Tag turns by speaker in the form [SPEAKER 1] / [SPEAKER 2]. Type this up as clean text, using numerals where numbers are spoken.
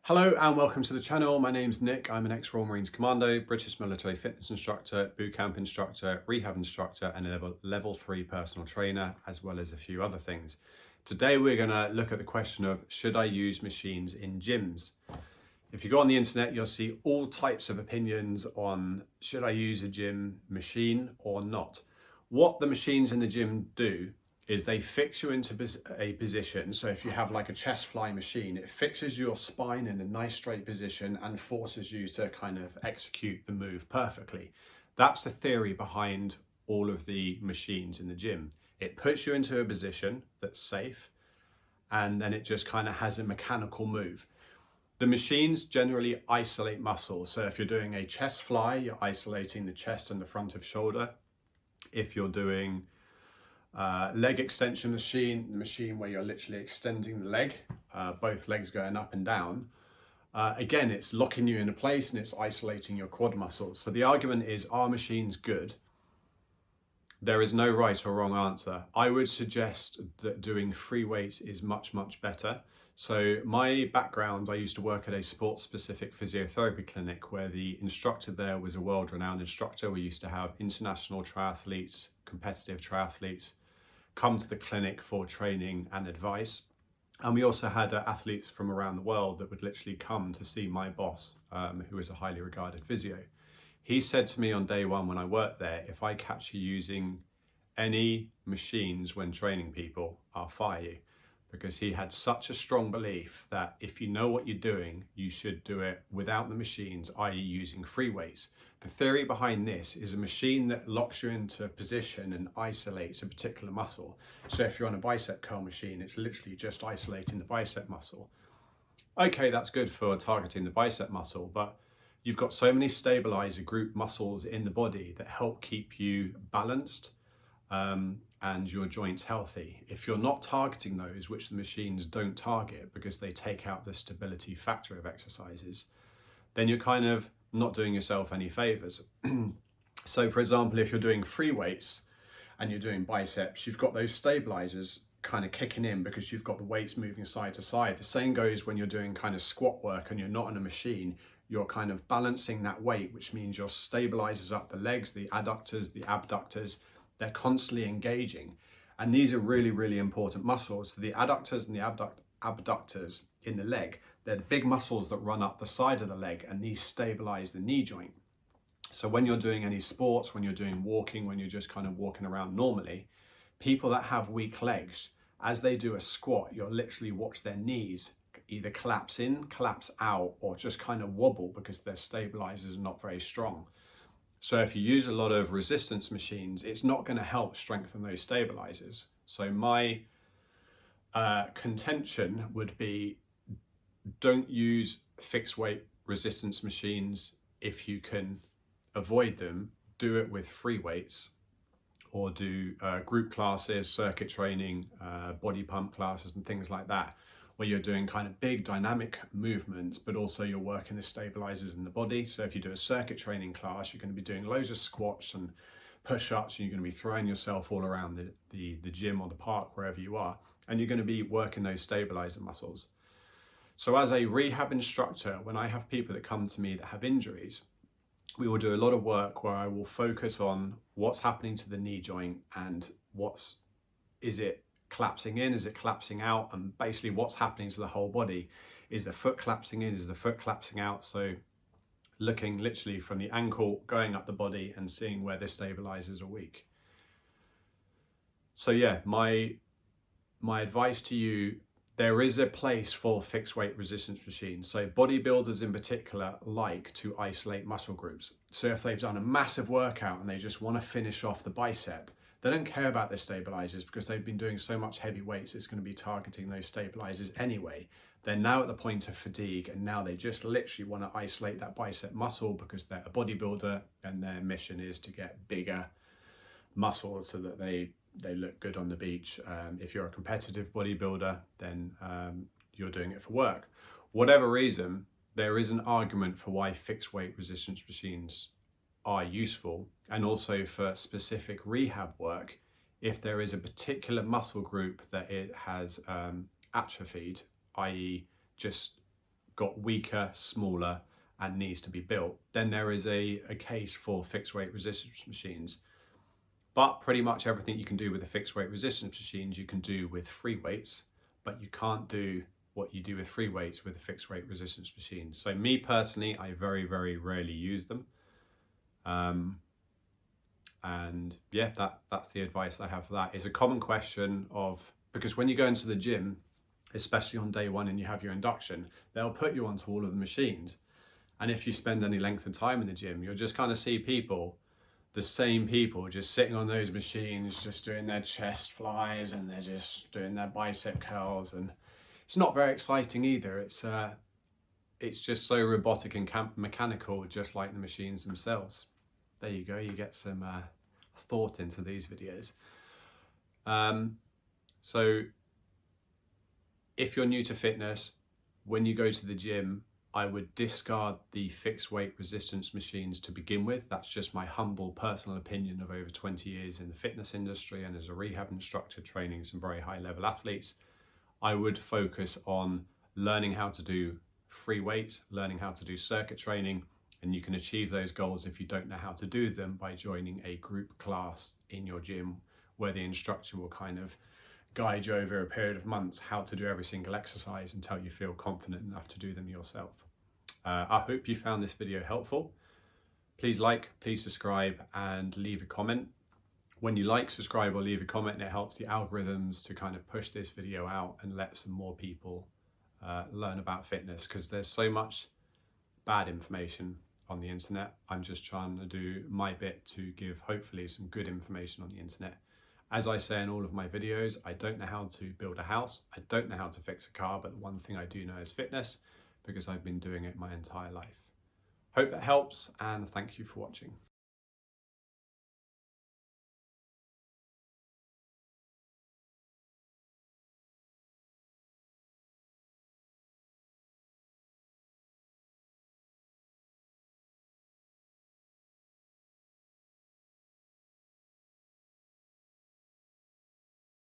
[SPEAKER 1] Hello and welcome to the channel. My name's Nick. I'm an ex-Royal Marines Commando, British military fitness instructor, boot camp instructor, rehab instructor, and a level 3 personal trainer, as well as a few other things. Today we're going to look at the question of, should I use machines in gyms? If you go on the internet, you'll see all types of opinions on should I use a gym machine or not. What the machines in the gym do is they fix you into a position. So if you have like a chest fly machine, it fixes your spine in a nice straight position and forces you to kind of execute the move perfectly. That's the theory behind all of the machines in the gym. It puts you into a position that's safe, and then it just kind of has a mechanical move. The machines generally isolate muscles. So if you're doing a chest fly, you're isolating the chest and the front of shoulder. If you're doing leg extension machine, the machine where you're literally extending the leg, both legs going up and down, again, it's locking you into place and it's isolating your quad muscles. So the argument is, are machines good? There is no right or wrong answer. I would suggest that doing free weights is much, much better. So my background, I used to work at a sports-specific physiotherapy clinic where the instructor there was a world-renowned instructor. We used to have international triathletes, competitive triathletes, come to the clinic for training and advice. And we also had athletes from around the world that would literally come to see my boss, who is a highly regarded physio. He said to me on day one when I worked there, if I catch you using any machines when training people, I'll fire you. Because he had such a strong belief that if you know what you're doing, you should do it without the machines, i.e. using free weights. The theory behind this is a machine that locks you into a position and isolates a particular muscle. So if you're on a bicep curl machine, it's literally just isolating the bicep muscle. Okay, that's good for targeting the bicep muscle, but you've got so many stabilizer group muscles in the body that help keep you balanced and your joints healthy. If you're not targeting those, which the machines don't target because they take out the stability factor of exercises, then you're kind of not doing yourself any favors. So for example, if you're doing free weights and you're doing biceps, you've got those stabilizers kind of kicking in because you've got the weights moving side to side. The same goes when you're doing kind of squat work and you're not on a machine, you're kind of balancing that weight, which means your stabilizers up the legs, the adductors, the abductors, they're constantly engaging. And these are really, really important muscles. So the adductors and the abductors in the leg, they're the big muscles that run up the side of the leg, and these stabilize the knee joint. So when you're doing any sports, when you're doing walking, when you're just kind of walking around normally, people that have weak legs, as they do a squat, you'll literally watch their knees either collapse in, collapse out, or just kind of wobble because their stabilizers are not very strong. So if you use a lot of resistance machines, it's not going to help strengthen those stabilizers. So my contention would be, don't use fixed weight resistance machines if you can avoid them. Do it with free weights, or do group classes, circuit training, body pump classes and things like that, where you're doing kind of big dynamic movements, but also you're working the stabilizers in the body. So if you do a circuit training class, you're going to be doing loads of squats and push-ups, and you're going to be throwing yourself all around the gym or the park, wherever you are, and you're going to be working those stabilizer muscles. So as a rehab instructor, when I have people that come to me that have injuries, we will do a lot of work where I will focus on what's happening to the knee joint and is it collapsing in, is it collapsing out, and basically what's happening to the whole body. Is the foot collapsing in, is the foot collapsing out? So looking literally from the ankle going up the body and seeing where the stabilizers are weak. So yeah, my advice to you, there is a place for fixed weight resistance machines. So bodybuilders in particular like to isolate muscle groups. So if they've done a massive workout and they just want to finish off the bicep, they don't care about their stabilizers because they've been doing so much heavy weights, it's going to be targeting those stabilizers anyway. They're now at the point of fatigue, and now they just literally want to isolate that bicep muscle because they're a bodybuilder and their mission is to get bigger muscles so that they look good on the beach. If you're a competitive bodybuilder, then you're doing it for work. Whatever reason, there is an argument for why fixed weight resistance machines are useful, and also for specific rehab work if there is a particular muscle group that it has atrophied, i.e. just got weaker, smaller, and needs to be built, then there is a case for fixed weight resistance machines. But pretty much everything you can do with the fixed weight resistance machines, you can do with free weights, but you can't do what you do with free weights with a fixed weight resistance machine. So me personally, I very, very rarely use them. And yeah, that's the advice I have for that. It's a common question because when you go into the gym, especially on day one and you have your induction, they'll put you onto all of the machines. And if you spend any length of time in the gym, you'll just kind of see the same people just sitting on those machines, just doing their chest flies, and they're just doing their bicep curls. And it's not very exciting either. It's just so robotic and mechanical, just like the machines themselves. There you go, you get some thought into these videos. So if you're new to fitness, when you go to the gym, I would discard the fixed weight resistance machines to begin with. That's just my humble personal opinion of over 20 years in the fitness industry and as a rehab instructor training some very high level athletes. I would focus on learning how to do free weights, learning how to do circuit training, and you can achieve those goals if you don't know how to do them by joining a group class in your gym where the instructor will kind of guide you over a period of months how to do every single exercise until you feel confident enough to do them yourself. I hope you found this video helpful. Please like, please subscribe, and leave a comment. When you like, subscribe, or leave a comment, it helps the algorithms to kind of push this video out and let some more people learn about fitness, because there's so much bad information on the internet. I'm just trying to do my bit to give hopefully some good information on the internet. As I say in all of my videos, I don't know how to build a house. I don't know how to fix a car, but the one thing I do know is fitness, because I've been doing it my entire life. Hope that helps, and thank you for watching.